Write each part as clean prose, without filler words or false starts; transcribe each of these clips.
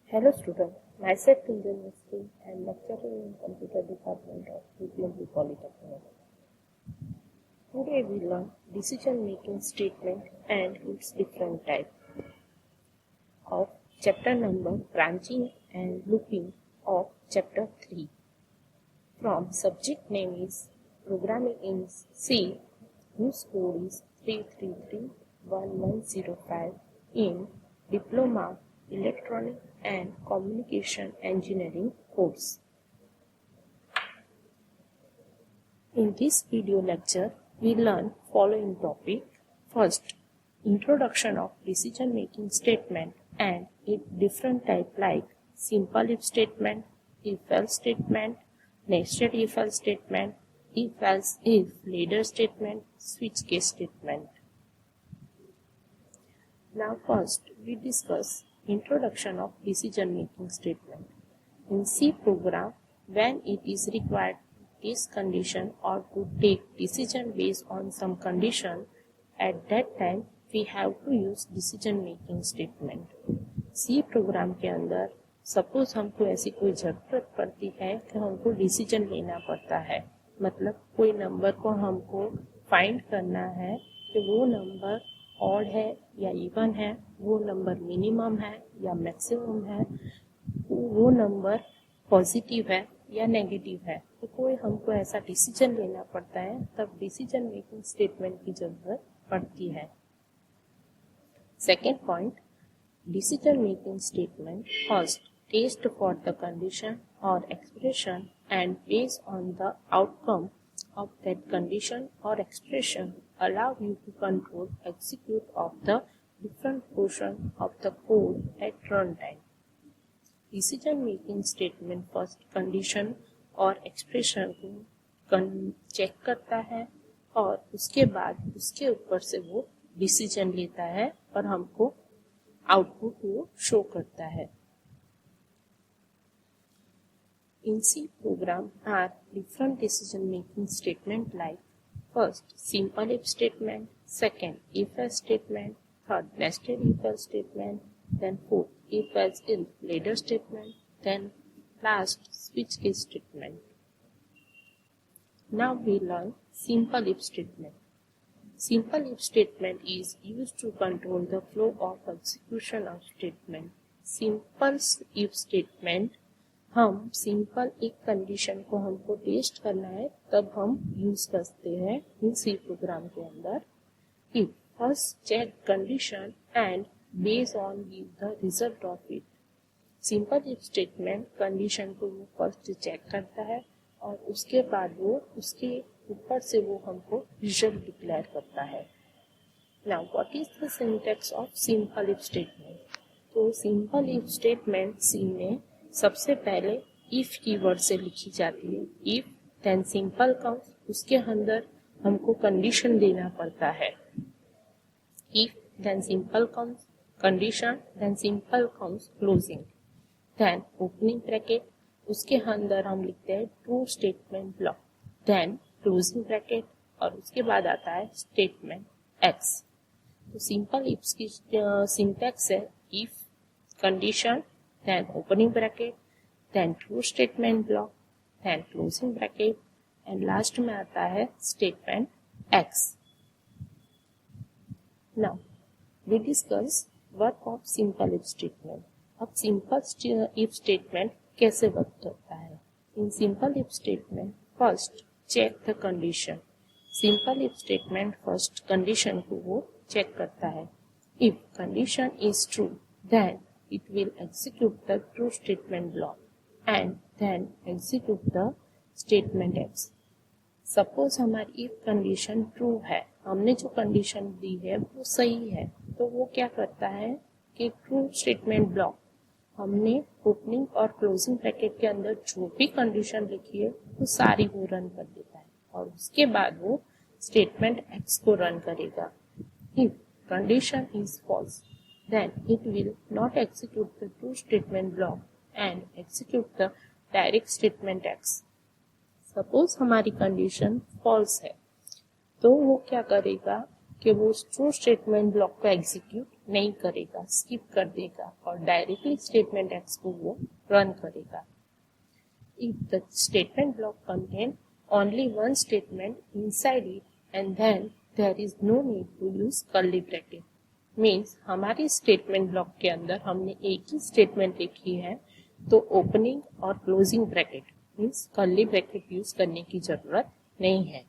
Hello students, myself Kunjan Mistry and lecturer in Computer Department of UPMB Polytechnic. Today we learn decision making statement and its different types of chapter number branching and looping of chapter 3. From subject name is programming in C, whose code is 3331105 in Diploma Electronic and Communication Engineering course. In this video lecture, we learn following topic. First, introduction of decision-making statement and its different type like simple if statement, if-else statement, nested if-else statement, if-else if later statement, switch case statement. Now first, we discuss introduction of decision-making statement. In C program, when it is required to test condition or to take decision based on some condition, at that time we have to use decision-making statement. C program के अंदर suppose हमको ऐसी कोई जरूरत पड़ती है कि हमको डिसीजन लेना पड़ता है, मतलब कोई नंबर को हमको फाइंड करना है कि वो नंबर ऑड है या इवन है, वो नंबर मिनिमम है या मैक्सिमम है, वो नंबर पॉजिटिव है या नेगेटिव है, तो कोई हमको ऐसा डिसीजन लेना पड़ता है, तब डिसीजन मेकिंग स्टेटमेंट की जरूरत पड़ती है. Second point, decision making statement first test for the condition or expression and based on the outcome of that condition or expression allow you to control execute of the different portion of the code at runtime. Decision making statement first condition और expression को check करता है और उसके बाद उसके ऊपर से वो डिसीजन लेता है और हमको आउटपुट वो शो करता है. In C program are different decision making statement like first simple if statement, second if else statement, third nested if else statement, then fourth if else if later statement, then last switch case statement. Now we learn simple if statement. Simple if statement is used to control the flow of execution of statement. Simple if statement हम simple एक condition को हमको test करना है तब हम use करते हैं इन सी प्रोग्राम के अंदर. If first check condition and based on give the result of it. Simple if statement condition को वो फर्स्ट चेक करता है और उसके बाद वो उसके ऊपर से वो हमको रिजल्ट डिक्लेयर करता है. Now what is the syntax of simple if statement. तो सिंपल इफ स्टेटमेंट सी में सबसे पहले इफ कीवर्ड से लिखी जाती है. इफ देन सिंपल काउंट्स, उसके अंदर हमको कंडीशन देना पड़ता है. If then simple counts condition then simple counts closing, then opening bracket, उसके अंदर हम लिखते हैं true statement block, then closing bracket और उसके बाद आता है स्टेटमेंट एक्स. तो सिंपल इफ की सिंटैक्स है if condition then opening bracket, then true statement block, then closing bracket and last में आता है statement X. Now we discuss work of simple if statement. अब simple if statement कैसे work करता है. In simple if statement first check the condition. Simple if statement first condition को वो check करता है. If condition is true then it will execute the true statement block and then execute the statement X. Suppose हमारी if condition true है, हमने जो condition दी है वो सही है, तो वो क्या करता है कि true statement block हमने opening और closing bracket के अंदर जो भी condition लिखी है वो सारी वो रन कर देता है और उसके बाद वो statement X को रन करेगा. If condition is false then it will not execute the true statement block and execute the direct statement X. Suppose हमारी कंडीशन false है तो वो क्या करेगा कि वो ट्रू स्टेटमेंट ब्लॉक को एग्जीक्यूट नहीं करेगा, स्किप कर देगा और डायरेक्टली स्टेटमेंट एक्स को वो रन करेगा। If the statement block contain only one statement inside it and then there is no need to use curly bracket, means हमारी स्टेटमेंट ब्लॉक के अंदर हमने एक ही स्टेटमेंट लिखी है तो ओपनिंग और closing bracket means curly bracket use करने की जरूरत नहीं है।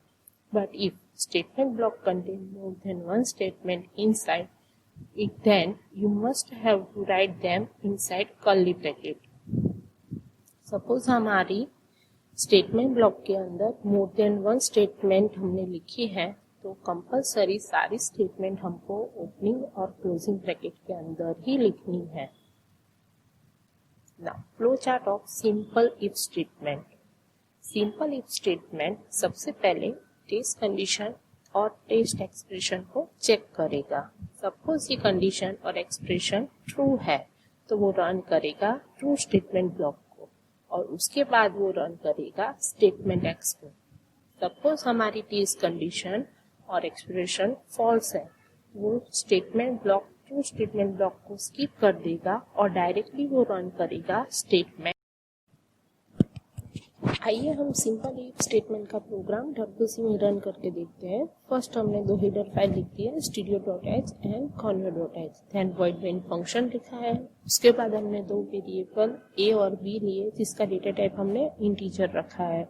But if statement block contain more than one statement inside it, then you must have to write them inside curly bracket. Suppose हमारी स्टेटमेंट ब्लॉक के अंदर more than one statement हमने लिखी है तो कंपलसरी सारी स्टेटमेंट हमको ओपनिंग और क्लोजिंग ब्रैकेट के अंदर ही लिखनी है। Now flow chart of simple if statement. Simple if statement सबसे पहले टेस्ट कंडीशन और टेस्ट एक्सप्रेशन को चेक करेगा। सपोज ये कंडीशन और एक्सप्रेशन ट्रू है तो वो रन करेगा ट्रू स्टेटमेंट ब्लॉक को और उसके बाद वो रन करेगा स्टेटमेंट एक्स को। सपोज हमारी टेस्ट कंडीशन और एक्सप्रेशन फॉल्स है, वो statement block true statement block को स्किप कर देगा और डायरेक्टली वो रन करेगा स्टेटमेंट। आइए हम सिंपल इफ स्टेटमेंट का प्रोग्राम WC में रन करके देखते हैं। फर्स्ट हमने दो हेडर फाइल लिख दी है, studio.h and convo.h, then void main function लिखा है। उसके बाद हमने दो वेरिएबल a और b लिए जिसका डेटा टाइप हमने इंटीजर रखा है।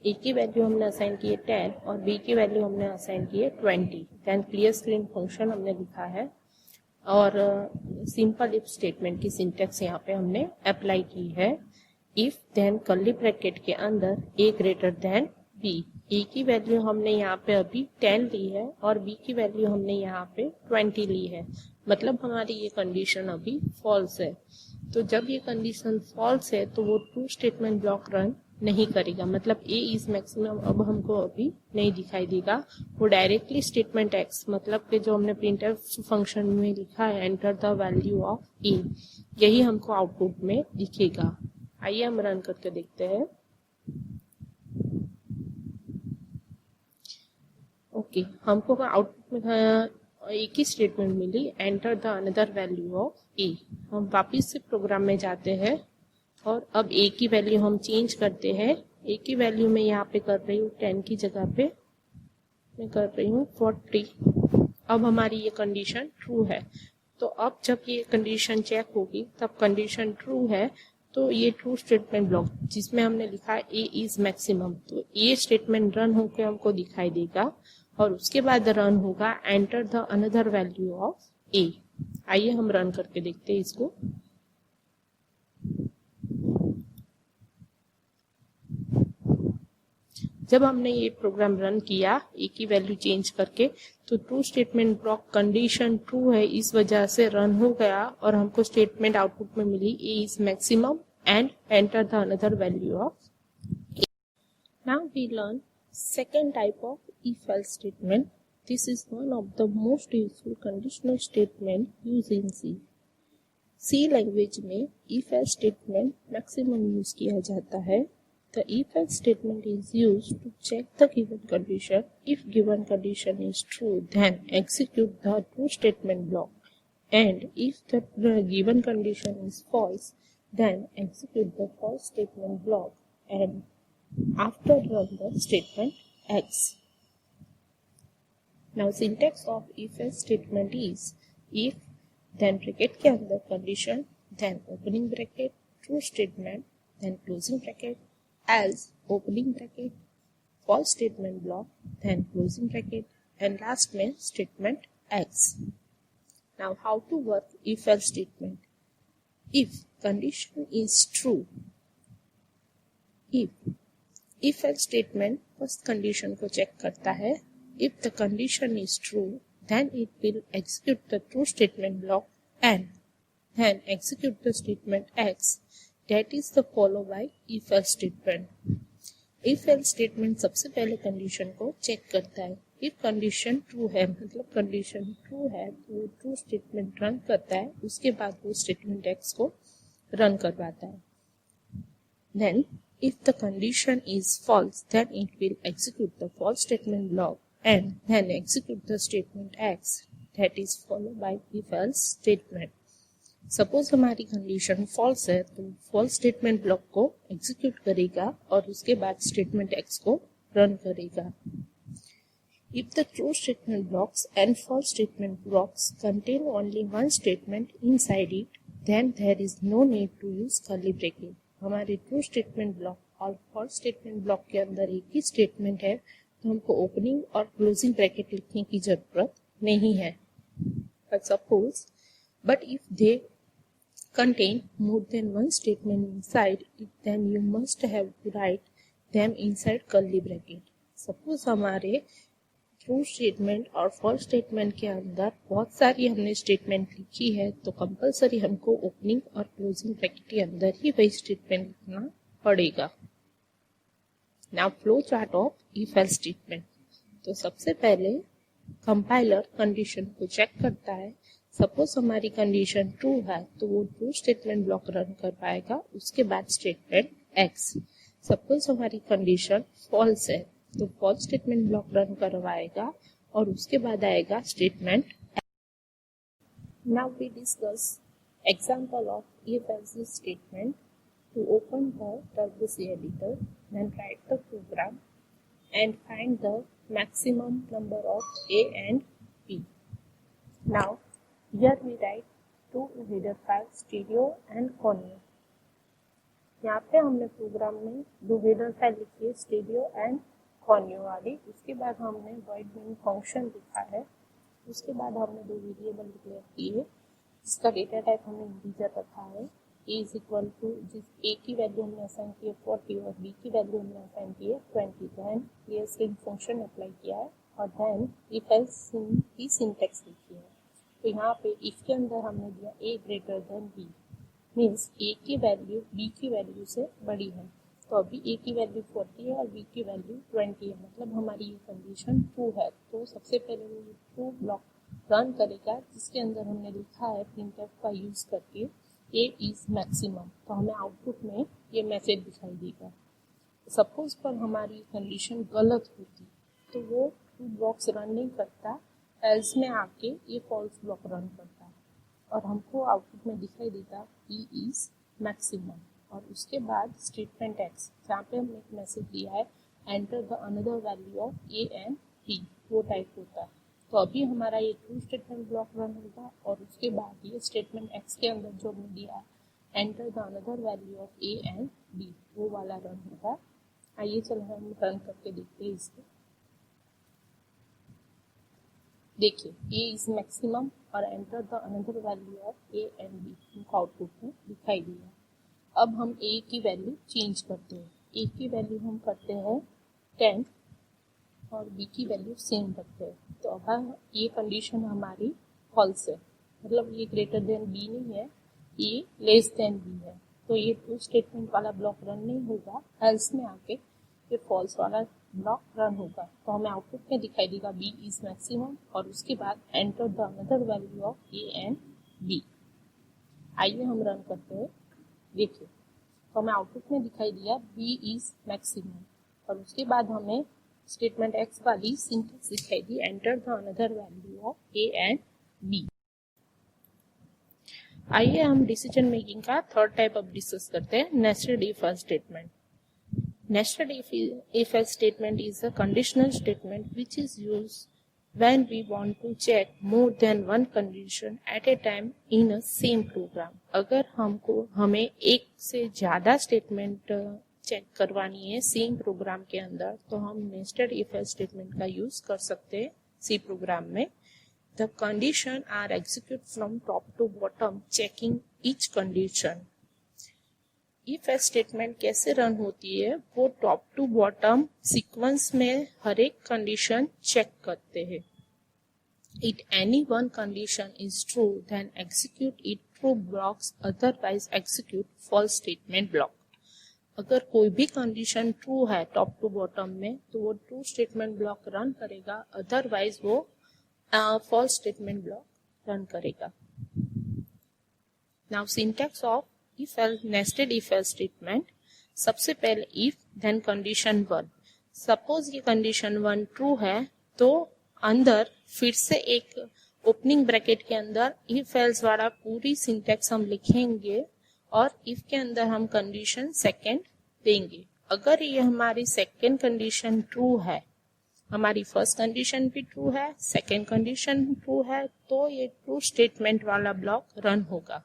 a की वैल्यू हमने असाइन की है 10 और b की वैल्यू हमने असाइन की है 20। देन क्लियर स्क्रीन फंक्शन हमने लिखा है और सिंपल इफ स्टेटमेंट की सिंटेक्स यहाँ पे हमने अप्लाई की है। इफ देन कर्ली ब्रैकेट के अंदर a greater than b, a की वैल्यू हमने यहाँ पे अभी 10 ली है और b की वैल्यू हमने यहाँ पे 20 ली है, मतलब हमारी ये कंडीशन अभी फॉल्स है। तो जब ये कंडीशन फॉल्स है तो वो ट्रू स्टेटमेंट ब्लॉक रन नहीं करेगा, मतलब a इज मैक्सिमम अब हमको अभी नहीं दिखाई देगा। वो डायरेक्टली स्टेटमेंट x मतलब कि जो हमने प्रिंटफ फंक्शन में लिखा है enter the value of a, यही हमको आउटपुट में दिखेगा। आइए हम रन करके देखते हैं। ओके, हमको आउटपुट में एक ही स्टेटमेंट मिली, enter the another value of A. हम वापिस से प्रोग्राम में जाते हैं और अब ए की वैल्यू हम चेंज करते हैं। ए की वैल्यू मैं यहाँ पे कर रही हूँ 10 की जगह पे मैं कर रही हूँ 40। अब हमारी ये कंडीशन ट्रू है, तो अब जब ये कंडीशन चेक होगी तब कंडीशन ट्रू है तो ये ट्रू स्टेटमेंट ब्लॉक जिसमें हमने लिखा है a इज मैक्सिमम, तो ये स्टेटमेंट रन होकर हमको दिखाई देगा और उसके बाद रन होगा enter the another value of a। आइए हम रन करके देखते हैं इसको। जब हमने ये प्रोग्राम रन किया a की वैल्यू चेंज करके तो true statement block condition true है इस वजह से रन हो गया और हमको स्टेटमेंट आउटपुट में मिली a is maximum and enter the another value of a. Now we learn second type of if-else statement. This is one of the most useful conditional statement used in C. C language में if-else statement maximum use किया जाता है। The if-else statement is used to check the given condition. If given condition is true, then execute the true statement block. And if the given condition is false, then execute the false statement block and after run the statement X. Now syntax of if-else statement is if then bracket के अंदर condition then opening bracket true statement then closing bracket else opening bracket false statement block then closing bracket and last में statement X. Now how to work if-else statement? If condition is true, if else statement first condition को check करता है। If the condition is true, then it will execute the true statement block and then execute the statement X, that is the followed by if else statement. If else statement सबसे पहले condition को check करता है। If condition true है मतलब condition true है तो वो true statement run करता है, उसके बाद वो statement X को रन करवाता है। Then if the condition is false, then it will execute the false statement block and then execute the statement X, that is followed by if else statement. Suppose हमारी condition false है तो false statement block को execute करेगा और उसके बाद statement x को run करेगा. If the true statement blocks and false statement blocks contain only one statement inside it, then there is no need to use curly bracket. हमारे true statement block और false statement block के अंदर एक ही statement है तो हमको opening और क्लोजिंग ब्रैकेट लिखने की जरूरत नहीं है. Suppose, but if they contain more than one statement inside it, then you must have to write them inside curly bracket. Suppose हमारे ट्रू स्टेटमेंट और फॉल्स स्टेटमेंट के अंदर बहुत सारी हमने स्टेटमेंट लिखी है तो कंपलसरी हमको ओपनिंग और क्लोजिंग ब्रैकेट के अंदर ही वही स्टेटमेंट लिखना पड़ेगा. Now flow chart of if else statement. तो सबसे पहले कंपाइलर कंडीशन को चेक करता है. सपोज हमारी कंडीशन ट्रू है तो वो ट्रू स्टेटमेंट ब्लॉक रन कर पाएगा, उसके बाद स्टेटमेंट एक्स. सपोज हमारी कंडीशन फॉल्स है तो फॉल्स स्टेटमेंट ब्लॉक रन करवाएगा और उसके बाद आएगा statement. Now we discuss example of if else statement. To open the turbo editor, then write the program and find the maximum number of A and B. Now here we write two header files stereo and conio. यहाँ पे हमने programme में दो header file लिखी है stereo and कॉन्यो वाली. उसके बाद हमने void main फंक्शन लिखा है. उसके बाद हमने दो वेरिएबल डिक्लेयर किए जिसका डेटा टाइप हमने इंटीजर रखा है. a इज इक्वल टू जिस a की वैल्यू हमने असाइन की है 40 और b की वैल्यू हमने असाइन की है 20. देन ये स्ट्रिंग फंक्शन अप्लाई किया है और देन इफ एल्स की सिंटैक्स लिखी है. तो यहाँ पे इफ के अंदर हमने दिया a greater than b, means a की वैल्यू b की वैल्यू से बड़ी है. तो अभी a की वैल्यू 40 है और b की वैल्यू 20 है, मतलब हमारी ये कंडीशन ट्रू है. तो सबसे पहले वो ये ट्रू ब्लॉक रन करेगा जिसके अंदर हमने लिखा है प्रिंटफ का यूज करके a इज मैक्सिमम. तो हमें आउटपुट में ये मैसेज दिखाई देगा. सपोज पर हमारी कंडीशन गलत होती तो वो ट्रू ब्लॉक्स रन नहीं करता, एल्स में आके ये फॉल्स ब्लॉक रन करता है और हमको आउटपुट में दिखाई देता ई इज मैक्सिमम. और उसके बाद स्टेटमेंट एक्स जहाँ पे हमने एक मैसेज दिया है enter the another value of A and B, वो टाइप होता है. तो अभी हमारा ये ट्रू स्टेटमेंट ब्लॉक रन होगा और उसके बाद ये स्टेटमेंट एक्स के अंदर जो हमने दिया है enter the another value of A and B, वो वाला रन होगा. आइए चलो हम रन करके देखते हैं इसको. देखिए a इज मैक्सिमम और enter the another value of a and b, हमको आउटपुट में दिखाई दिया. अब हम a की वैल्यू चेंज करते हैं. a की वैल्यू हम करते हैं 10 और b की वैल्यू सेम रखते हैं. तो अब ये कंडीशन हमारी फॉल्स है, मतलब ये ग्रेटर देन b नहीं है, ये लेस देन b है. तो ये ट्रू स्टेटमेंट वाला ब्लॉक रन नहीं होगा, एल्स में आके ये फॉल्स वाला ब्लॉक रन होगा. तो हमें आउटपुट में दिखाई देगा b इज मैक्सिमम और उसके बाद enter the another value of a and b. आइए हम रन करते हैं. देखिए तो हमें आउटपुट में दिखाई दिया b इज मैक्सिमम और उसके बाद हमें स्टेटमेंट x वाली सिंटैक्स दिखाई दी enter the another value of a and b. आइए हम डिसीजन मेकिंग का थर्ड टाइप अब डिस्कस करते हैं, nested if else statement. Nested if else statement is a conditional statement which is used when we want to check more than one condition at a time in a same program. अगर हमें एक से ज्यादा statement check करवानी है same programme के अंदर तो हम नेस्टेड इफ एल्स स्टेटमेंट का यूज कर सकते हैं सी प्रोग्राम में. The condition are executed from top to bottom checking each condition. If else statement कैसे रन होती है, वो टॉप टू बॉटम सीक्वेंस में हर एक कंडीशन चेक करते हैं. It any one condition is true then execute it true blocks, otherwise execute false statement block. अगर कोई भी कंडीशन ट्रू है टॉप टू बॉटम में तो वो ट्रू स्टेटमेंट ब्लॉक रन करेगा, अदरवाइज वो फॉल्स स्टेटमेंट ब्लॉक रन करेगा. Now syntax of if else nested if else statement. सबसे पहले इफ देन कंडीशन 1. सपोज ये कंडीशन 1 ट्रू है तो अंदर फिर से एक ओपनिंग ब्रैकेट के अंदर इफ एल्स वाला पूरी सिंटैक्स हम लिखेंगे और इफ के अंदर हम कंडीशन सेकंड देंगे। अगर ये हमारी सेकंड कंडीशन ट्रू है, हमारी फर्स्ट कंडीशन भी ट्रू है, सेकंड कंडीशन ट्रू है, तो ये ट्रू स्टेटमेंट वाला ब्लॉक रन होगा।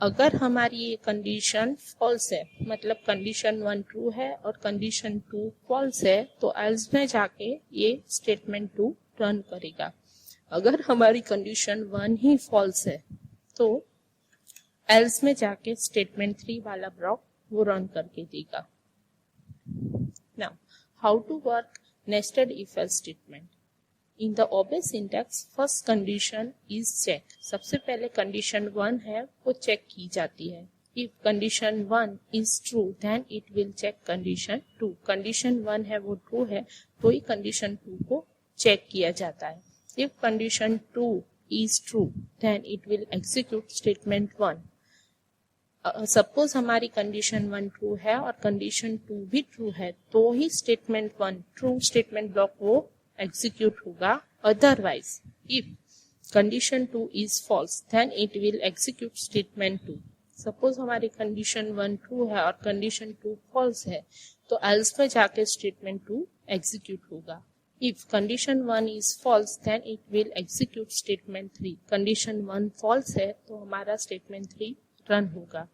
अगर हमारी ये कंडीशन फॉल्स है, मतलब कंडीशन 1 ट्रू है और कंडीशन 2 फॉल्स है, तो एल्स में जाके ये स्टेटमेंट 2 रन करेगा। अगर हमारी कंडीशन 1 ही फॉल्स है तो एल्स में जाके स्टेटमेंट 3 वाला ब्लॉक वो रन करके देगा। Now how to work nested if else statement. In the obey syntax, first condition is check. सबसे पहले condition 1 है वो check की जाती है। If condition 1 is true, then it will check condition 2. Condition 1 है वो true है तो ही condition 2 को check किया जाता है। If condition 2 is true, then it will execute statement 1. Suppose हमारी कंडीशन 1 ट्रू है और कंडीशन 2 भी ट्रू है तो ही स्टेटमेंट 1 ट्रू स्टेटमेंट ब्लॉक वो एग्जीक्यूट होगा। Otherwise if condition 2 is false then it will execute statement 2। Suppose हमारी कंडीशन 1 ट्रू है और कंडीशन 2 फॉल्स है तो एल्स में जाके स्टेटमेंट 2 एग्जीक्यूट होगा। If condition 1 is false then it will execute statement 3। Condition 1 false है तो हमारा स्टेटमेंट 3 रन होगा।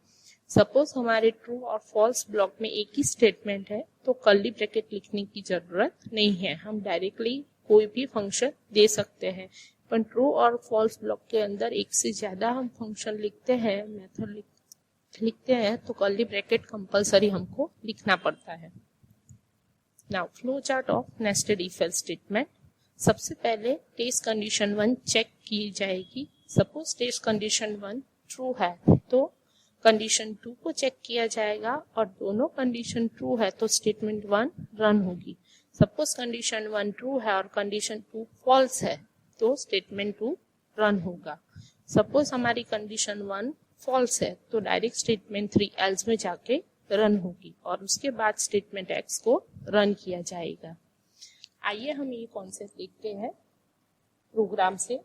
सपोज हमारे ट्रू और फॉल्स ब्लॉक में एक ही स्टेटमेंट है तो कर्ली ब्रैकेट लिखने की जरूरत नहीं है, हम डायरेक्टली कोई भी फंक्शन दे सकते हैं। पर ट्रू और फॉल्स ब्लॉक के अंदर एक से ज्यादा हम फंक्शन लिखते हैं, मेथड लिखते हैं, तो कर्ली ब्रैकेट कंपलसरी हमको लिखना पड़ता है। Now flow chart of nested if else statement. सबसे पहले टेस्ट कंडीशन 1 चेक की जाएगी। सपोज टेस्ट कंडीशन 1 ट्रू है तो कंडीशन 2 को चेक किया जाएगा और दोनों कंडीशन ट्रू है तो स्टेटमेंट 1 रन होगी। सपोज कंडीशन 1 ट्रू है और कंडीशन 2 फॉल्स है तो स्टेटमेंट 2 रन होगा। सपोज हमारी कंडीशन 1 फॉल्स है तो डायरेक्ट स्टेटमेंट 3 एल्स में जाके रन होगी और उसके बाद स्टेटमेंट एक्स को रन किया जाएगा। आइए हम ये कॉन्सेप्ट लिखते हैं प्रोग्राम से।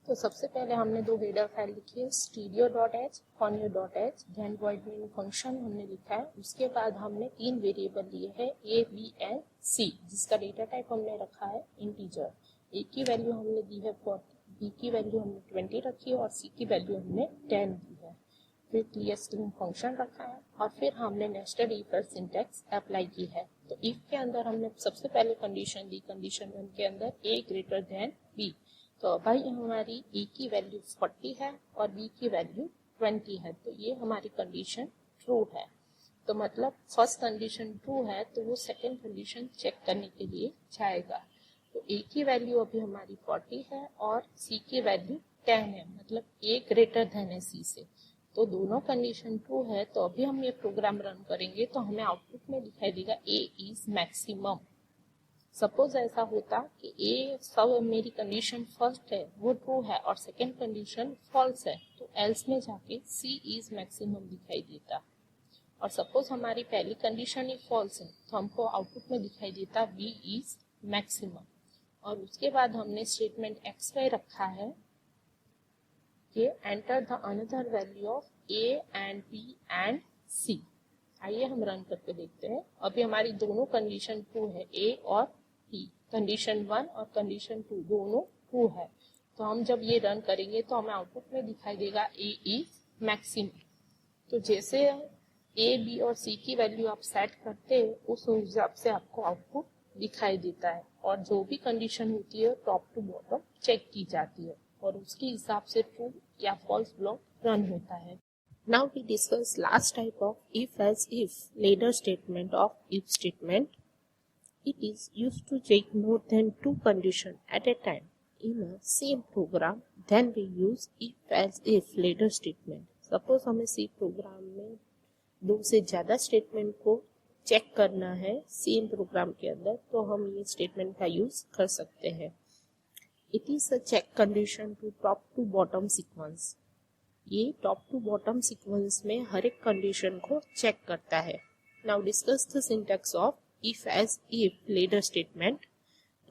तो सबसे पहले हमने दो हेडर फाइल लिखी है, stereo.h, conio.h, then void main function हमने लिखा है। उसके बाद हमने 3 वेरिएबल लिए हैं a, b एंड c, जिसका डेटा टाइप हमने रखा है इंटीजर। a की वैल्यू हमने दी है 40, b की वैल्यू हमने 20 रखी है और c की वैल्यू हमने 10 दी है। फिर क्लियर स्ट्रिंग फंक्शन रखा है और फिर हमने nested if else syntax apply की है। तो इफ के अंदर हमने सबसे पहले कंडीशन दी, कंडीशन 1 के अंदर a ग्रेटर देन b। तो भाई हमारी a की वैल्यू 40 है और b की वैल्यू 20 है तो ये हमारी कंडीशन ट्रू है। तो मतलब फर्स्ट कंडीशन ट्रू है तो वो सेकंड कंडीशन चेक करने के लिए जाएगा। तो a की वैल्यू अभी हमारी 40 है और c की वैल्यू 10 है, मतलब a ग्रेटर देन है c से। तो दोनों कंडीशन ट्रू है तो अभी हम ये प्रोग्राम रन करेंगे तो हमें आउटपुट में दिखाई देगा a इज मैक्सिमम। सपोज ऐसा होता कि ए सब मेरी कंडीशन फर्स्ट है वो ट्रू है और सेकंड कंडीशन फॉल्स है तो एल्स में जाके सी इज मैक्सिमम दिखाई देता। और सपोज हमारी पहली कंडीशन ही फॉल्स है तो हमको आउटपुट में दिखाई देता बी इज मैक्सिमम। और उसके बाद हमने स्टेटमेंट एक्स में रखा है कि enter the another value of A and B and C. आइए हम रन करके देखते हैं। अभी हमारी दोनों कंडीशन ट्रू है, ए और बी। कंडीशन 1 और कंडीशन 2 दोनों ट्रू है। तो हम जब ये रन करेंगे तो हमें आउटपुट में दिखाई देगा ए इज मैक्सिमम। तो जैसे ए, बी और सी की वैल्यू आप सेट करते हैं उस हिसाब से आपको आउटपुट दिखाई देता है और जो भी कंडीशन होती है टॉप टू बॉटम चेक की जाती है और उसके हिसाब से ट्रू या फॉल्स ब्लॉक रन होता है। Now we discuss last type of if-else-if ladder statement of if statement. It is used to check more than 2 conditions at a time in a same program. Then we use if-else-if ladder statement. Suppose हमें C programme में 2 से ज़्यादा statement को check करना है same programme के अंदर तो हम ये स्टेटमेंट का यूज कर सकते हैं। It is a check condition to top to bottom sequence. ये टॉप टू बॉटम सीक्वेंस में हर एक कंडीशन को चेक करता है। Now discuss the syntax of if else if ladder statement.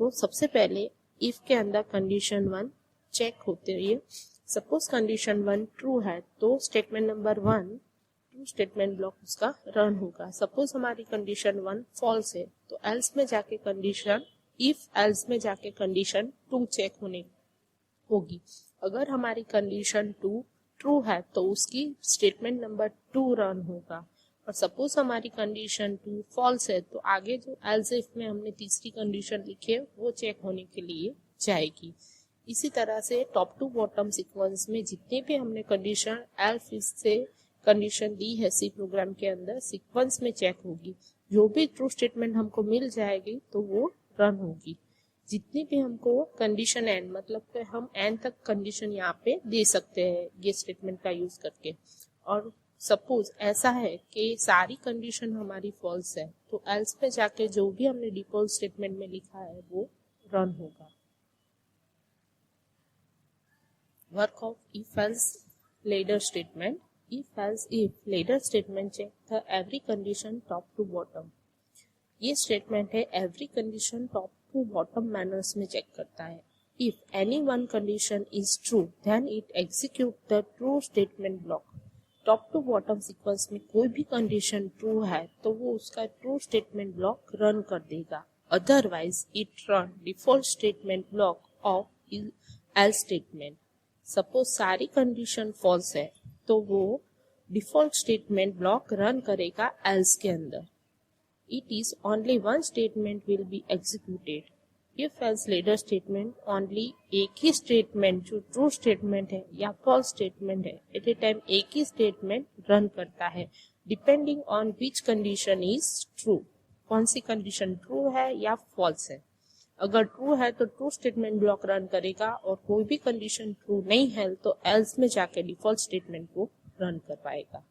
तो सबसे पहले इफ के अंदर कंडीशन 1 चेक होते है। सपोज कंडीशन 1 ट्रू है तो statement number 1 true statement block उसका रन होगा। सपोज हमारी कंडीशन 1 फॉल्स है तो एल्स में जाके कंडीशन इफ एल्स में जाके कंडीशन 2 चेक होने होगी। अगर हमारी कंडीशन 2 ट्रू है तो उसकी स्टेटमेंट नंबर 2 रन होगा। और सपोज हमारी कंडीशन 2 फॉल्स है तो आगे जो एल्स इफ में हमने तीसरी कंडीशन लिखी है वो चेक होने के लिए जाएगी। इसी तरह से टॉप टू बॉटम सीक्वेंस में जितने भी हमने कंडीशन एल्स इफ से कंडीशन दी है सी प्रोग्राम के अंदर सीक्वेंस में चेक होगी। जो भी ट्रू स्टेटमेंट हमको मिल जाएगी तो वो रन होगी। जितनी भी हमको कंडीशन एंड मतलब कि हम एंड तक कंडीशन यहाँ पे दे सकते हैं ये स्टेटमेंट का यूज करके। और सपोज ऐसा है कि सारी कंडीशन हमारी फॉल्स है तो एल्स पे जाके जो भी हमने डिफॉल्ट स्टेटमेंट में लिखा है वो रन होगा। Work of if else ladder statement. If else if ladder statement check the every condition top to bottom. ये स्टेटमेंट है every condition top to bottom manners में चेक करता है। If any one condition is true then it execute the true statement block. Top to bottom sequence में कोई भी condition true है तो वो उसका ट्रू स्टेटमेंट ब्लॉक रन कर देगा। Otherwise it run default statement block of else statement. Suppose सारी कंडीशन फॉल्स है तो वो डिफॉल्ट स्टेटमेंट ब्लॉक रन करेगा एल्स के अंदर। It is only one statement will be executed. If else later statement only एक ही स्टेटमेंट जो ट्रू स्टेटमेंट है या फॉल्स स्टेटमेंट है एट ए टाइम एक ही स्टेटमेंट रन करता है depending on which condition is true. कौन सी कंडीशन ट्रू है या फॉल्स है। अगर ट्रू है तो ट्रू स्टेटमेंट ब्लॉक रन करेगा और कोई भी कंडीशन ट्रू नहीं है तो एल्स में जाके डिफॉल्ट स्टेटमेंट को रन कर पाएगा।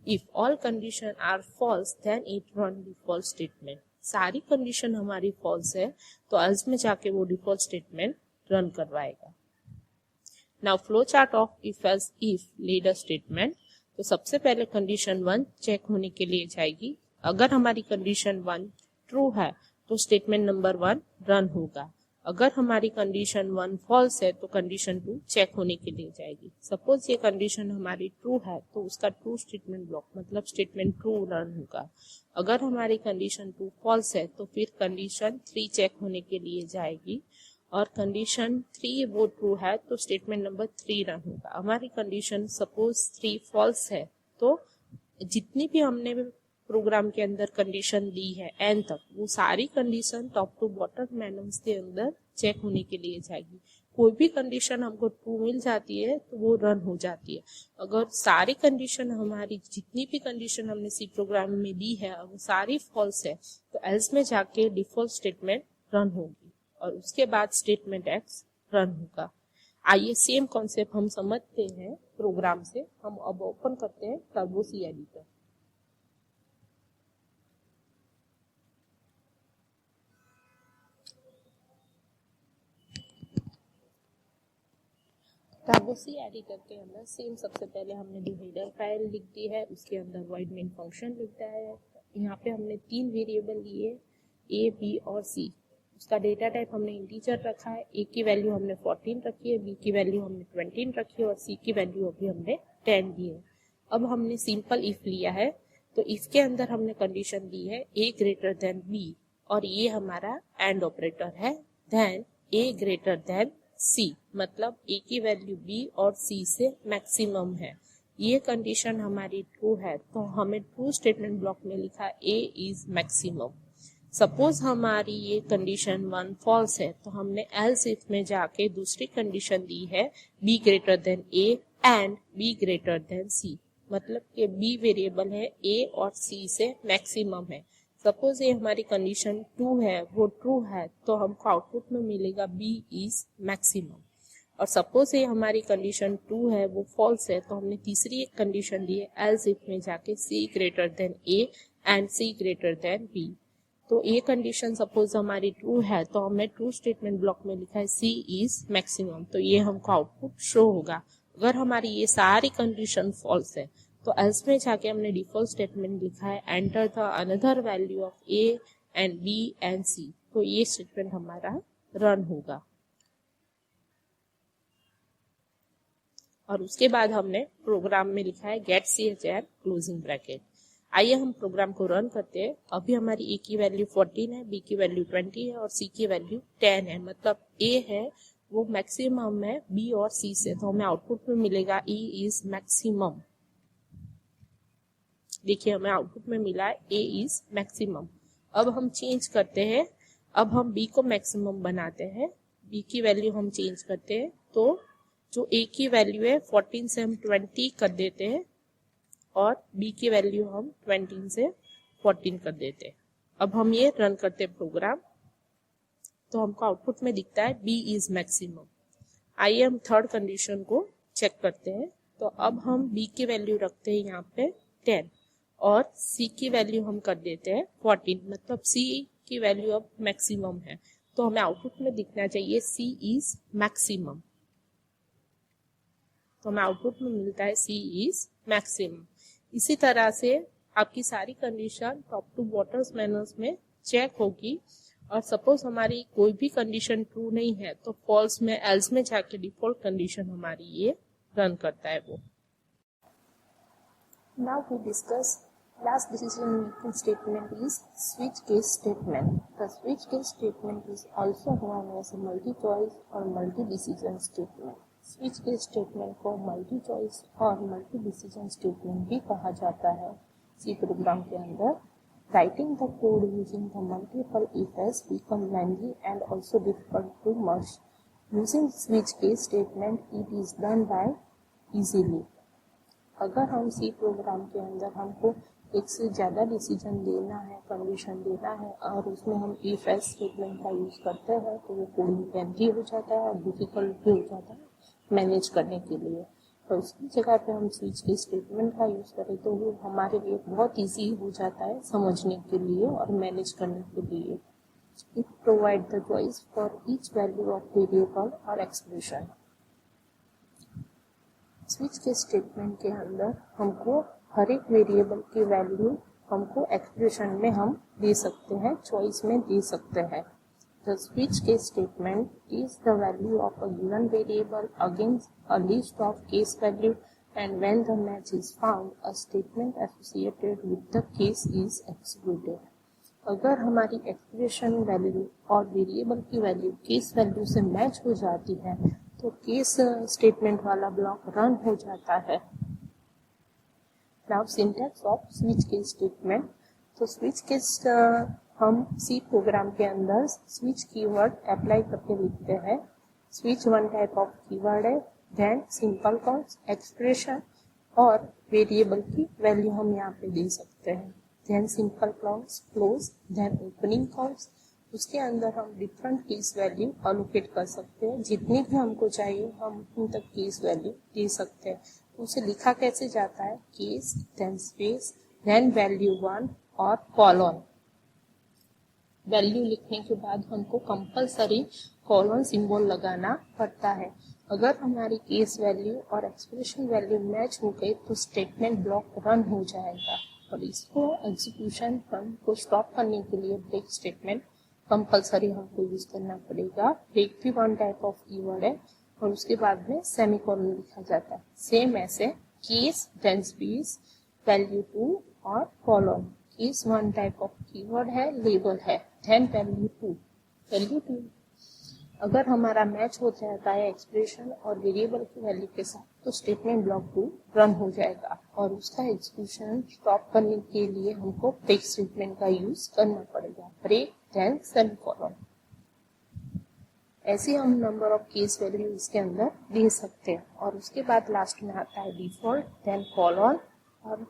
If all condition are false, then it run default statement. सारी कंडीशन हमारी फॉल्स है तो एल्स में जाके वो डिफॉल्ट स्टेटमेंट रन करवाएगा। Now flow chart of if else if ladder statement. तो सबसे पहले कंडीशन 1 चेक होने के लिए जाएगी। अगर हमारी कंडीशन 1 ट्रू है तो स्टेटमेंट नंबर 1 रन होगा। अगर हमारी कंडीशन 1 फॉल्स है तो कंडीशन 2 चेक होने के लिए जाएगी। सपोज ये कंडीशन हमारी ट्रू है तो उसका ट्रू स्टेटमेंट ब्लॉक मतलब स्टेटमेंट ट्रू रन होगा। अगर हमारी कंडीशन 2 फॉल्स है तो फिर कंडीशन 3 चेक होने के लिए जाएगी और कंडीशन 3 वो ट्रू है तो स्टेटमेंट नंबर 3 रन होगा। हमारी कंडीशन सपोज 3 फॉल्स है तो जितनी भी हमने प्रोग्राम के अंदर कंडीशन दी है एंड तक वो सारी condition top to bottom manners के अंदर चेक होने के लिए जाएगी। कोई भी कंडीशन हमको ट्रू मिल जाती है तो वो रन हो जाती है। अगर सारी कंडीशन हमारी जितनी भी कंडीशन हमने सी प्रोग्राम में दी है वो सारी फॉल्स है तो एल्स में जाके डिफॉल्ट स्टेटमेंट रन होगी और उसके बाद स्टेटमेंट एक्स रन होगा। आइए सेम कॉन्सेप्ट हम समझते हैं प्रोग्राम से। हम अब ओपन करते हैं टर्बो सी एडिटर। टर्बो सी एडिटर के अंदर सेम सबसे पहले हमने डिवाइडर फाइल लिख दी है, उसके अंदर वॉइड मेन फंक्शन लिखता है। यहाँ पे हमने 3 वेरिएबल लिए ए बी और सी। उसका डेटा टाइप हमने इंटीजर रखा है। ए की वैल्यू हमने 14 रखी है, बी की वैल्यू हमने 20 रखी है और सी की वैल्यू अभी हमने 10 दी है। अब हमने सिंपल इफ लिया है तो इफ के अंदर हमने कंडीशन दी है ए ग्रेटर देन बी और ये हमारा एंड ऑपरेटर है। देन ए ग्रेटर देन सी मतलब ए की वैल्यू बी और सी से मैक्सिमम है। ये कंडीशन हमारी ट्रू है तो हमें ट्रू स्टेटमेंट ब्लॉक में लिखा ए इज मैक्सिमम। सपोज हमारी ये कंडीशन 1 फॉल्स है तो हमने एल्स इफ में जाके दूसरी कंडीशन दी है B greater than A and B greater than C मतलब कि बी वेरिएबल है ए और सी से मैक्सिमम है। सपोज ये हमारी कंडीशन 2 है वो ट्रू है तो हमको आउटपुट में मिलेगा बी इज मैक्सिमम। और सपोज ये हमारी कंडीशन 2 है वो फॉल्स है तो हमने तीसरी एक कंडीशन दी है एल्स इफ में जाके C greater than A and C greater than B. तो ये कंडीशन सपोज हमारी ट्रू है तो हमने ट्रू स्टेटमेंट ब्लॉक में लिखा है सी इज मैक्सिमम तो ये हमको आउटपुट शो होगा। अगर हमारी ये सारी कंडीशन फॉल्स है तो एल्स में जाके हमने डिफॉल्ट स्टेटमेंट लिखा है enter the another value of A and B and C, तो ये स्टेटमेंट हमारा रन होगा। और उसके बाद हमने प्रोग्राम में लिखा है गेट CHR क्लोजिंग ब्रैकेट। आइए हम प्रोग्राम को रन करते हैं। अभी हमारी ए की वैल्यू 14 है, बी की वैल्यू 20 है और सी की वैल्यू 10 है, मतलब ए है वो मैक्सिमम है बी और सी से, तो हमें आउटपुट में मिलेगा E इज मैक्सिमम। देखिए हमें आउटपुट में मिला है A इज मैक्सिमम। अब हम चेंज करते हैं, अब हम B को मैक्सिमम बनाते हैं, B की वैल्यू हम चेंज करते हैं, तो जो A की वैल्यू है 14 से हम 20 कर देते हैं और B की वैल्यू हम 20 से 14 कर देते हैं। अब हम ये रन करते हैं प्रोग्राम, तो हमको आउटपुट में दिखता है B इज मैक्सिमम। आइए हम थर्ड कंडीशन को चेक करते हैं। तो अब हम B की वैल्यू रखते हैं यहाँ पे 10 और C की वैल्यू हम कर देते हैं 14, मतलब C की वैल्यू अब मैक्सिमम है, तो हमें आउटपुट में दिखना चाहिए C इज मैक्सिमम। तो हमें आउटपुट में मिलता है C इज मैक्सिमम। इसी तरह से आपकी सारी condition top to bottoms manners में चेक होगी, और सपोज हमारी कोई भी कंडीशन ट्रू नहीं है तो फॉल्स में एल्स में जाके डिफॉल्ट कंडीशन हमारी ये रन करता है वो। Now we discuss last decision making statement is switch case statement. The switch case statement is also known as a multi choice or multi decision statement. Switch case statement को multi choice और multi decision statement भी कहा जाता है। सी program के अंदर writing the code using the multiple if has become lengthy and also difficult to merge. Using switch case statement, it is done by easily. अगर हम सी प्रोग्राम के अंदर हमको एक से ज़्यादा डिसीजन लेना है, कंडीशन देना है, और उसमें हम इफ एल्स स्टेटमेंट का यूज़ करते हैं तो वो कोडिंग लेंथी हो जाता है और डिफिकल्ट भी हो जाता है मैनेज करने के लिए। तो उसकी जगह पे हम स्विच के स्टेटमेंट का यूज़ करें तो वो हमारे लिए बहुत इजी हो जाता है समझने के लिए और मैनेज करने के लिए। It provide the choice for each value of variable और एक्सप्रेशन। स्विच के स्टेटमेंट के अंदर हमको हर एक वेरिएबल की वैल्यू हमको एक्सप्रेशन में हम दे सकते हैं, चॉइस में दे सकते हैं। The switch case statement is the value of a given variable against a list of case value, and when the match is found, a statement associated with the case is executed. अगर हमारी expression value और variable की value case value से match हो जाती है तो case statement वाला ब्लॉक रन हो जाता है। Now syntax off switch case statement. तो स्विच केस हम सी प्रोग्राम के अंदर स्विच कीवर्ड अप्लाई करके लिखते हैं। Switch one type of keyword है, देन सिंपल काउंट्स, एक्सप्रेशन और वेरिएबल की वैल्यू हम यहाँ पे दे सकते हैं। Then simple counts, close, then opening counts. उसके अंदर हम डिफरेंट केस वैल्यू अलोकेट कर सकते हैं, जितनी भी हमको चाहिए हम उतनी तक केस वैल्यू दे सकते हैं। उसे लिखा कैसे जाता है, case, then space, then value 1 और कॉलन। वैल्यू लिखने के बाद हमको कंपलसरी कॉलन सिंबल लगाना पड़ता है। अगर हमारी केस वैल्यू और एक्सप्रेशन वैल्यू मैच हो गई तो स्टेटमेंट ब्लॉक रन हो जाएगा, और इसको एग्जीक्यूशन को स्टॉप करने के लिए ब्रेक स्टेटमेंट कंपलसरी हमको यूज करना पड़ेगा। ब्रेक भी वन टाइप ऑफ कीवर्ड है और उसके बाद में सेमीकोलन लिखा जाता है। सेम ऐसे केस, देन स्पेस, वैल्यू 2 और colon. Case one type of keyword है, लेबल है, देन वैल्यू 2। वैल्यू 2 अगर हमारा मैच हो जाता है एक्सप्रेशन और वेरिएबल की वैल्यू के साथ तो स्टेटमेंट ब्लॉक 2 रन हो जाएगा, और उसका एग्जीक्यूशन स्टॉप करने के लिए हमको ब्रेक स्टेटमेंट का यूज करना पड़ेगा। Break, then semicolon. ऐसे हम नंबर ऑफ केस वैल्यू इसके अंदर दे सकते हैं, और उसके बाद लास्ट में आता है डिफॉल्ट, देन कॉलन और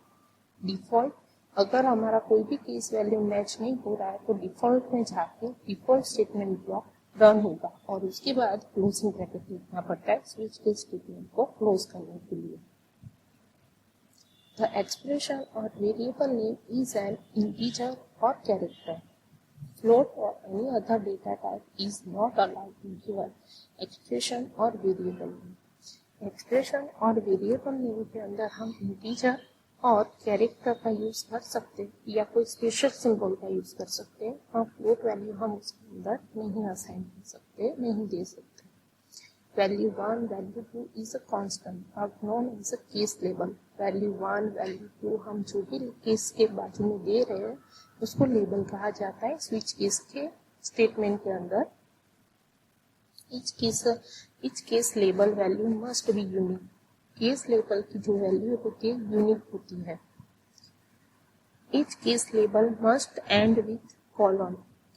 डिफॉल्ट। अगर हमारा कोई भी केस वैल्यू मैच नहीं हो रहा है तो डिफॉल्ट में जाके डिफॉल्ट स्टेटमेंट ब्लॉक रन होगा, और उसके बाद क्लोजिंग ब्रैकेट लिखना पड़ता है स्विच केस स्टेटमेंट को क्लोज करने के लिए। द एक्सप्रेशन और variable name is an integer और character. Float or any other data type is not allowed to give an expression or variable name. Expression और वेरिएबल नेम के अंदर हम इंटीजर और कैरेक्टर का यूज कर सकते हैं या कोई स्पेशल सिंबल का यूज कर सकते हैं। और फ्लोट वैल्यू हम उसके अंदर नहीं असाइन कर सकते, नहीं दे सकते। Value 1, value 2 is a constant और known as a case label. Value 1, value 2 हम जो भी केस के बाजू में दे रहे हैं उसको लेबल कहा जाता है। स्विच केस के स्टेटमेंट के अंदर each case label value must be unique. Case label की जो वैल्यू होती है यूनिक होती है। each case label must end with colon.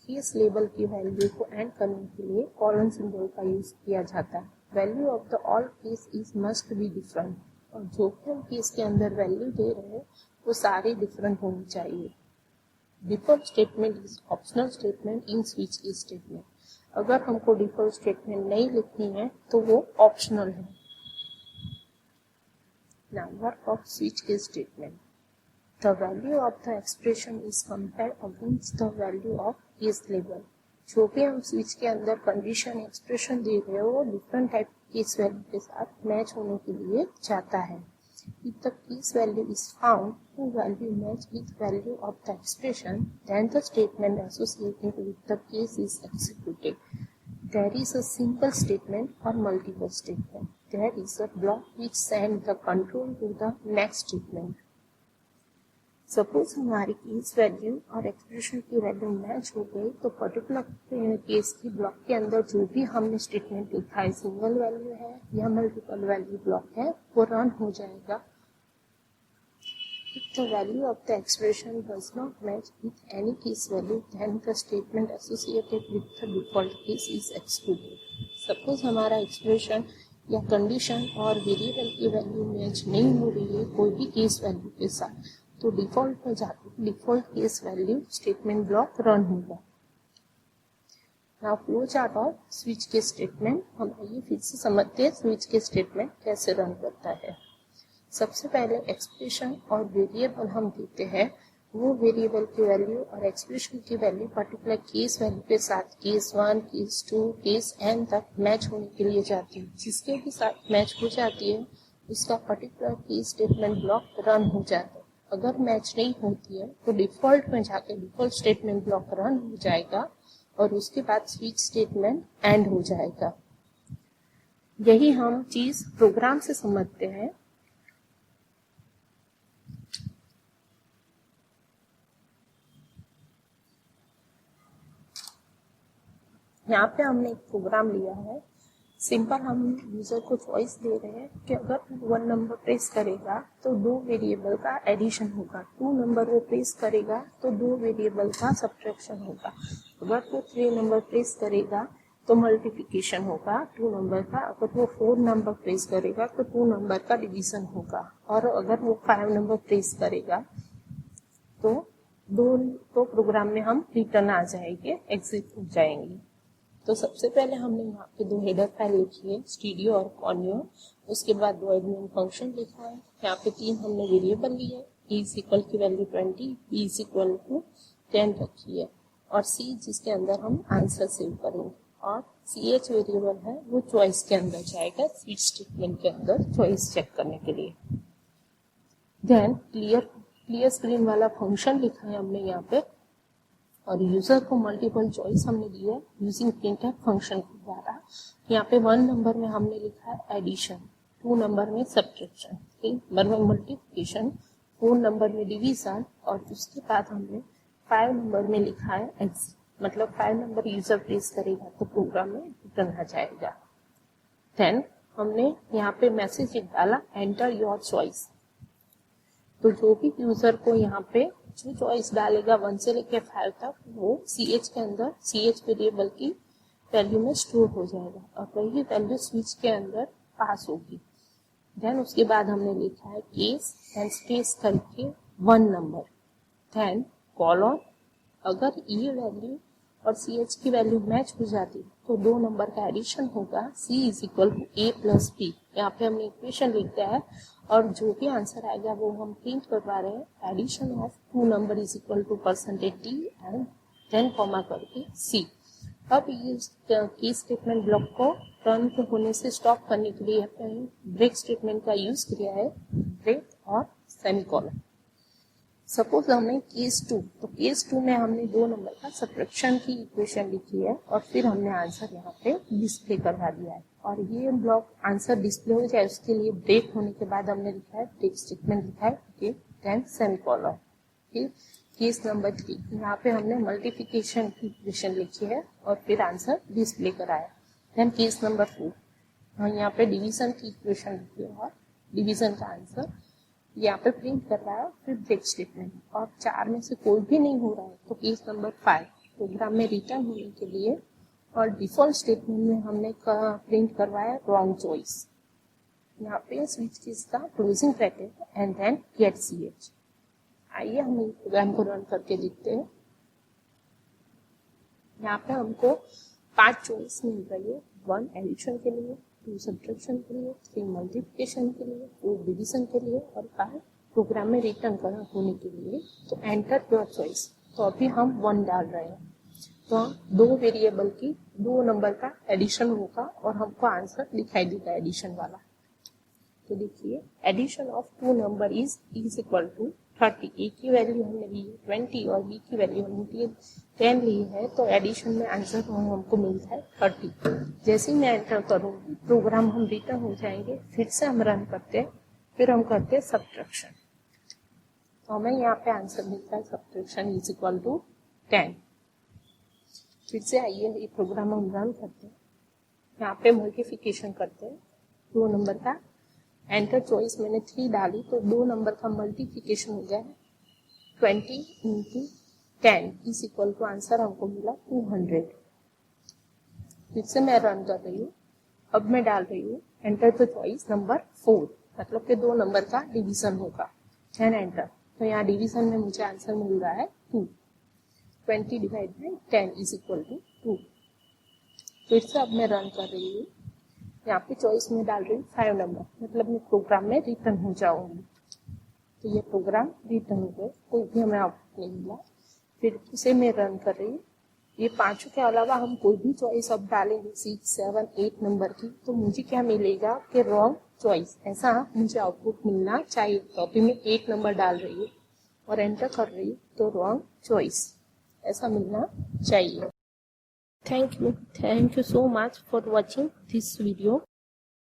Case label की वैल्यू को एंड करने के लिए कॉलन सिंबल का यूज किया जाता है। Value of the all case is must be different. और जो भी हम केस के अंदर वैल्यू दे रहे हैं वो सारे डिफरेंट होनी चाहिए। Default statement is optional statement in switch case statement. अगर हमको डिफॉल्ट स्टेटमेंट नहीं लिखनी है तो वो ऑप्शनल है। Now work of switch case statement. The value of the expression is compared against the value of case label. जो भी हम स्विच के अंदर कंडीशन एक्सप्रेशन दे रहे हो वो डिफरेंट टाइप केस वैल्यू के साथ मैच होने के लिए जाता है। If the case value is found to value match with value of the expression, then the statement associated with the case is executed. There is a simple statement or multiple statement. There is a block which sends the control to the next statement. Suppose हमारी case value और expression की value match हो गई तो particular case की block के अंदर जो भी हमने स्टेटमेंट लिखा है, सिंगल वैल्यू है या मल्टीपल वैल्यू ब्लॉक है, वो रन हो जाएगा। If the value of the expression does not match with any case value, then the statement associated with the default case is excluded. Suppose हमारा expression या condition और variable की value match नहीं हो रही है कोई भी केस वैल्यू के साथ, तो डिफॉल्ट में जाकर default case value statement block run होगा। Now flow chart of switch के स्टेटमेंट। हम आइए फिर से समझते हैं स्विच के स्टेटमेंट कैसे रन करता है। सबसे पहले एक्सप्रेशन और वेरिएबल हम देते हैं, वो वेरिएबल की वैल्यू और एक्सप्रेशन की वैल्यू पर्टिकुलर केस वैल्यू के साथ केस 1, केस 2, केस n तक मैच होने के लिए जाती है। जिसके भी साथ मैच हो जाती है उसका particular case statement block run हो जाता है। अगर मैच नहीं होती है तो डिफॉल्ट में जाके डिफॉल्ट स्टेटमेंट ब्लॉक रन हो जाएगा और उसके बाद स्विच स्टेटमेंट एंड हो जाएगा। यही हम चीज प्रोग्राम से समझते हैं। यहाँ पे हमने एक प्रोग्राम लिया है। सिंपल हम यूजर को चॉइस दे रहे हैं कि अगर वो 1 नंबर प्रेस करेगा तो 2 वेरिएबल का एडिशन होगा, 2 नंबर वो प्रेस करेगा तो 2 वेरिएबल का सब्ट्रैक्शन होगा, अगर वो 3 नंबर प्रेस करेगा तो मल्टीप्लिकेशन होगा 2 नंबर का, अगर वो 4 नंबर प्रेस करेगा तो 2 नंबर का डिवीजन होगा, और अगर वो 5 नंबर प्रेस करेगा तो प्रोग्राम में हम रिटर्न आ जाएंगे, एग्जिट हो जाएंगे। तो सबसे पहले हमने यहाँ पे 2 हेडर फाइल लिखी है, स्टीडियो और कॉन्यो। उसके बाद 2 एडमिन फंक्शन लिखा है। यहाँ पे 3 हमने वेरिएबल ली है, e इज इक्वल की value 20, b is equal to 10 रखी है, और c जिसके अंदर हम आंसर सेव करेंगे, और ch वेरिएबल है वो चॉइस के अंदर जाएगा, स्विच स्टेटमेंट के अंदर चॉइस चेक करने के लिए। देन क्लियर स्क्रीन वाला फंक्शन लिखा है हमने यहाँ पे, और यूजर को मल्टीपल चॉइस हमने दी है यूजिंग प्रिंटफ फंक्शन के द्वारा। यहाँ पे 1 नंबर में हमने लिखा है एडिशन, 2 नंबर में सब्ट्रैक्शन, 3 नंबर में मल्टीप्लिकेशन, 4 नंबर में डिवीजन, और उसके बाद हमने 5 नंबर में लिखा है एग्जिट, मतलब 5 नंबर यूजर प्रेस करेगा तो प्रोग्राम में रिटर्न आ जाएगा। देन हमने यहाँ पे मैसेज डाला एंटर योर चॉइस, तो जो भी यूजर को यहाँ पे जो चॉइस डालेगा 1 से लेकर 5 तक वो ch के अंदर ch वेरिएबल की वैल्यू में स्टोर हो जाएगा, और वही वैल्यू स्विच के अंदर पास होगी। देन उसके बाद हमने लिखा है केस एंड स्पेस करके 1 नंबर, देन कॉलन, अगर ये वैल्यू और ch की वैल्यू मैच हो जाती तो 2 नंबर का एडिशन होगा, c is equal to a plus b। यहाँ पे हमने इक्वेशन लिख दिया है, और जो भी आंसर आएगा वो हम प्रिंट करवा रहे हैं, addition of 2 number is equal to %t and then comma करके c। अब इस की स्टेटमेंट ब्लॉक को रन होने से स्टॉप करने के लिए ब्रेक स्टेटमेंट का यूज किया है, ब्रेक और सेमीकोलन। सपोज हमें केस 2, तो केस 2 में हमने 2 नंबर का सब्ट्रैक्शन की इक्वेशन लिखी है और फिर हमने आंसर यहाँ पे डिस्प्ले करवा दिया है। और ये ब्लॉक आंसर डिस्प्ले हो जाए उसके लिए ब्रेक होने के बाद हमने लिखा है ब्रेक स्टेटमेंट लिखा है, ओके, देन सेमीकोलन। फिर केस नंबर 3, यहाँ पे हमने मल्टीप्लिकेशन की इक्वेशन लिखी है और फिर आंसर डिस्प्ले कराया। देन केस नंबर 4, यहाँ पे डिवीजन की इक्वेशन लिखी है और डिवीजन का आंसर यहाँ पे प्रिंट कर रहा है, फिर ब्रेक स्टेटमेंट। और 4 में से कोई भी नहीं हो रहा है तो केस नंबर 5, प्रोग्राम में रिटर्न होने के लिए और डिफॉल्ट स्टेटमेंट में हमने प्रिंट करवाया रॉन्ग चॉइस। यहाँ पे स्विच केस का closing bracket and then get ch। आइए हम इस प्रोग्राम को रन करके देखते हैं। यहाँ पे हमको 5 चॉइस मिल रही है, 1 एडिशन के लिए, 2 सब्ट्रैक्शन के लिए, 3 मल्टीप्लिकेशन के लिए, 4 डिवीजन के लिए और 5 प्रोग्राम में रिटर्न होने के लिए। तो एंटर योर चॉइस, तो अभी हम 1 डाल रहे हैं, तो 2 वेरिएबल की 2 नंबर का एडिशन होगा और हमको आंसर दिखाई देगा एडिशन वाला। तो देखिए, addition of 2 number is equal to 30। A की वैल्यू हमने ली है 20 और बी की वैल्यू हमने 10 ली है, तो एडिशन में आंसर हमको मिलता है 30। जैसे ही मैं एंटर करूंगी प्रोग्राम हम रिटर्न हो जाएंगे, फिर से हम रन करते हैं, फिर हम करते हैं सब्ट्रैक्शन, तो हमें यहाँ पे आंसर मिलता है सब्ट्रैक्शन इज इक्वल टू 10। फिर से आइए ये प्रोग्राम हम रन करते हैं, यहाँ पे मल्टीप्लिकेशन करते हैं 2 नंबर का। एंटर चॉइस मैंने 3 डाली तो 2 नंबर का मल्टीप्लिकेशन हो गया है 20 into 10 is equal to answer हमको मिला 200। फिर से मैं रन कर रही हूँ, अब मैं डाल रही हूँ एंटर द चॉइस नंबर 4, मतलब कि 2 नंबर का डिवीजन होगा, एंड एंटर। तो यहाँ डिवीजन में मुझे आंसर मिल रहा है 2, 20 divide by 10 is equal to 2। फिर से अब मैं रन कर रही हूँ, यहाँ पे चॉइस में डाल रही हूँ 5 नंबर, मतलब मैं प्रोग्राम में रिटर्न हो जाऊंगी। तो ये प्रोग्राम रिटर्न हो गया, कोई भी हमें आउटपुट नहीं मिला। फिर से मैं रन कर रही हूँ, ये 5 के अलावा हम कोई भी चॉइस अब डालेंगे 6, 7, 8 नंबर की, तो मुझे क्या मिलेगा कि रॉन्ग चॉइस, ऐसा मुझे आउटपुट मिलना चाहिए। तो अभी मैं 8 नंबर डाल रही हूँ और एंटर कर रही हूँ, तो रॉन्ग चॉइस ऐसा मिलना चाहिए। Thank you so much for watching this video.